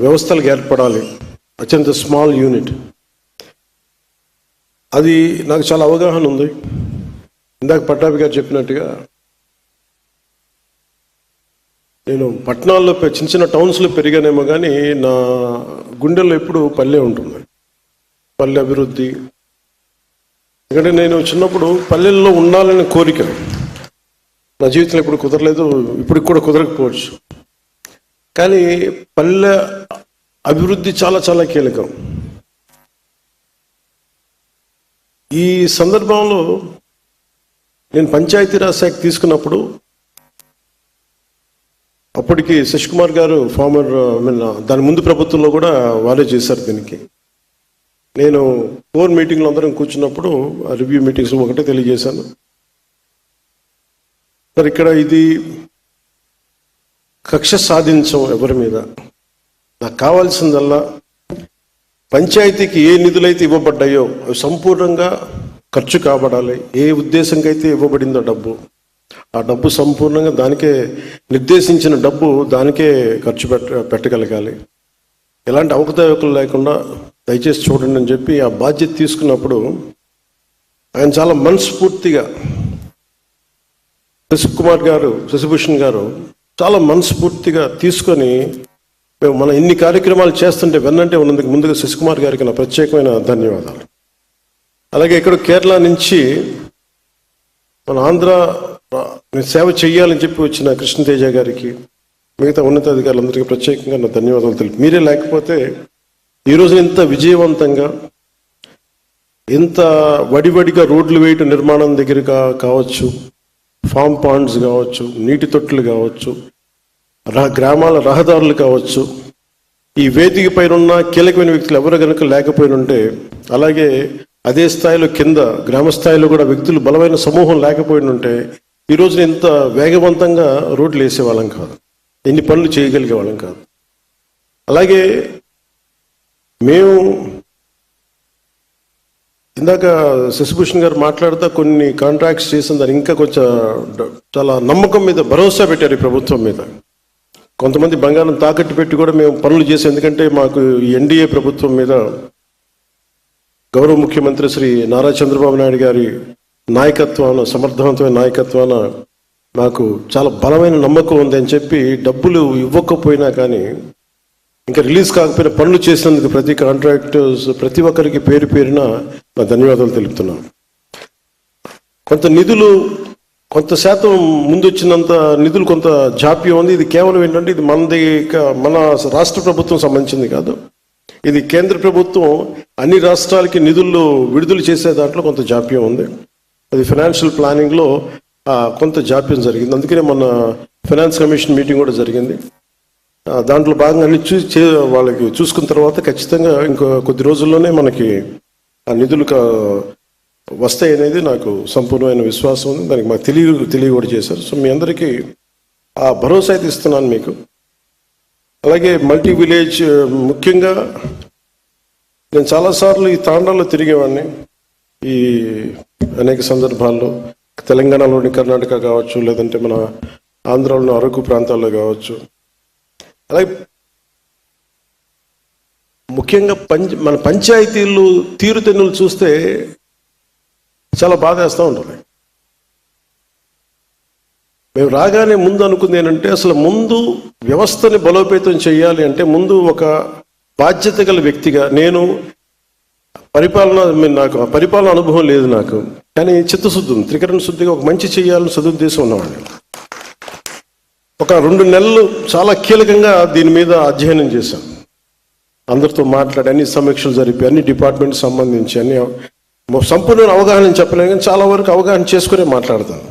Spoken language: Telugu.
వ్యవస్థలకు ఏర్పడాలి, అత్యంత స్మాల్ యూనిట్. అది నాకు చాలా అవగాహన ఉంది. ఇందాక పట్టాభి గారు చెప్పినట్టుగా నేను పట్టణాల్లో చిన్న చిన్న టౌన్స్లో పెరిగానేమో కానీ నా గుండెల్లో ఎప్పుడు పల్లె ఉంటుంది, పల్లె అభివృద్ధి. ఎందుకంటే నేను చిన్నప్పుడు పల్లెల్లో ఉండాలనే కోరిక నా జీవితంలో ఎప్పుడు కుదరలేదు, ఇప్పటికి కూడా కుదరకపోవచ్చు. కానీ పల్లె అభివృద్ధి చాలా చాలా కీలకం. ఈ సందర్భంలో నేను పంచాయతీరాజ్ శాఖ తీసుకున్నప్పుడు అప్పటికి శశికుమార్ గారు ఫార్మర్ దాని ముందు ప్రభుత్వంలో కూడా వారే చేశారు. దీనికి నేను 4 మీటింగ్లు అందరం కూర్చున్నప్పుడు రివ్యూ మీటింగ్స్ ఒకటే తెలియజేశాను, మరి ఇక్కడ ఇది కక్ష సాధించం ఎవరి మీద. నాకు కావాల్సిందల్లా పంచాయతీకి ఏ నిధులైతే ఇవ్వబడ్డాయో అవి సంపూర్ణంగా ఖర్చు కాబడాలి. ఏ ఉద్దేశంకి అయితే ఇవ్వబడిందో డబ్బు, ఆ డబ్బు సంపూర్ణంగా దానికే నిర్దేశించిన డబ్బు దానికే ఖర్చు పెట్టగలగాలి. ఎలాంటి అవకతవకలు లేకుండా దయచేసి చూడండి అని చెప్పి ఆ బాధ్యత తీసుకున్నప్పుడు ఆయన చాలా మనస్ఫూర్తిగా, శశిభూషణ్ గారు చాలా మనస్ఫూర్తిగా తీసుకొని మేము మన ఇన్ని కార్యక్రమాలు చేస్తుంటే వెన్నంటే ఉన్నందుకు ముందుగా శశికుమార్ గారికి నా ప్రత్యేకమైన ధన్యవాదాలు. అలాగే ఇక్కడ కేరళ నుంచి మన ఆంధ్ర సేవ చేయాలని చెప్పి వచ్చిన కృష్ణతేజ గారికి, మిగతా ఉన్నతాధికారులందరికీ ప్రత్యేకంగా నా ధన్యవాదాలు తెలుపు. మీరే లేకపోతే ఈరోజు ఇంత విజయవంతంగా, ఇంత వడివడిగా రోడ్లు వేయటం నిర్మాణం దగ్గర కావచ్చు, ఫామ్ పాండ్స్ కావచ్చు, నీటి తొట్టులు కావచ్చు, గ్రామాల రహదారులు కావచ్చు, ఈ వేదిక పైన ఉన్న కీలకమైన వ్యక్తులు ఎవరు కనుక లేకపోయిన ఉంటే, అలాగే అదే స్థాయిలో కింద గ్రామ స్థాయిలో కూడా వ్యక్తులు బలమైన సమూహం లేకపోయిన ఉంటే ఈ రోజున ఇంత వేగవంతంగా రోడ్లు వేసేవాళ్ళం కాదు, ఎన్ని పనులు చేయగలిగే వాళ్ళం కాదు. అలాగే మేము ఇందాక శశిభూషణ్ గారు మాట్లాడుతూ కొన్ని కాంట్రాక్ట్స్ చేసిన దాన్ని ఇంకా కొంచెం చాలా నమ్మకం మీద భరోసా పెట్టారు ఈ ప్రభుత్వం మీద. కొంతమంది బంగారం తాకట్టు పెట్టి కూడా మేము పనులు చేసాం. ఎందుకంటే మాకు ఈ ఎన్డీఏ ప్రభుత్వం మీద గౌరవ ముఖ్యమంత్రి శ్రీ నారా చంద్రబాబు నాయుడు గారి నాయకత్వాన, సమర్థవంతమైన నాయకత్వాన మాకు చాలా బలమైన నమ్మకం ఉంది అని చెప్పి డబ్బులు ఇవ్వకపోయినా కానీ, ఇంకా రిలీజ్ కాకపోయినా పనులు చేసినందుకు ప్రతి కాంట్రాక్టర్స్ ప్రతి ఒక్కరికి పేరు పేరున నా ధన్యవాదాలు తెలుపుతున్నాను. కొంత నిధులు కొంత శాతం ముందు వచ్చినంత నిధులు కొంత జాప్యం ఉంది. ఇది కేవలం ఏంటంటే ఇది మన రాష్ట్ర ప్రభుత్వం సంబంధించింది కాదు, ఇది కేంద్ర ప్రభుత్వం అన్ని రాష్ట్రాలకి నిధులు విడుదల చేసే దాంట్లో కొంత జాప్యం ఉంది. అది ఫైనాన్షియల్ ప్లానింగ్లో కొంత జాప్యం జరిగింది. అందుకనే మన ఫైనాన్స్ కమిషన్ మీటింగ్ కూడా జరిగింది. దాంట్లో భాగంగా అన్ని వాళ్ళకి చూసుకున్న తర్వాత ఖచ్చితంగా ఇంకో కొద్ది రోజుల్లోనే మనకి ఆ నిధులు వస్తాయి అనేది నాకు సంపూర్ణమైన విశ్వాసం ఉంది. దానికి మాకు తెలియ కూడా చేశారు. సో మీ అందరికీ ఆ భరోసా అయితే ఇస్తున్నాను మీకు. అలాగే మల్టీ విలేజ్, ముఖ్యంగా నేను చాలాసార్లు ఈ తాండాల్లో తిరిగేవాడిని ఈ అనేక సందర్భాల్లో. తెలంగాణలోని కర్ణాటక కావచ్చు, లేదంటే మన ఆంధ్రాలోని అరకు ప్రాంతాల్లో కావచ్చు. అలాగే ముఖ్యంగా మన పంచాయతీలు తీరుతెన్నులు చూస్తే చాలా బాధ వేస్తూ ఉంటుంది. మేము రాగానే ముందు అనుకుంది ఏంటంటే, అసలు ముందు వ్యవస్థని బలోపేతం చేయాలి అంటే ముందు ఒక బాధ్యత గల వ్యక్తిగా, నేను నాకు పరిపాలన అనుభవం లేదు నాకు, కానీ చిత్తశుద్ధి ఉంది, త్రికరణ శుద్ధిగా ఒక మంచి చేయాలని సదుద్దేశం ఉన్నవాడిని. ఒక 2 నెలలు చాలా కీలకంగా దీని మీద అధ్యయనం చేశాను. అందరితో మాట్లాడి అన్ని సమీక్షలు జరిపి అన్ని డిపార్ట్మెంట్కి సంబంధించి అన్ని సంపూర్ణ అవగాహన చెప్పలేను, కానీ చాలా వరకు అవగాహన చేసుకునే మాట్లాడతాను.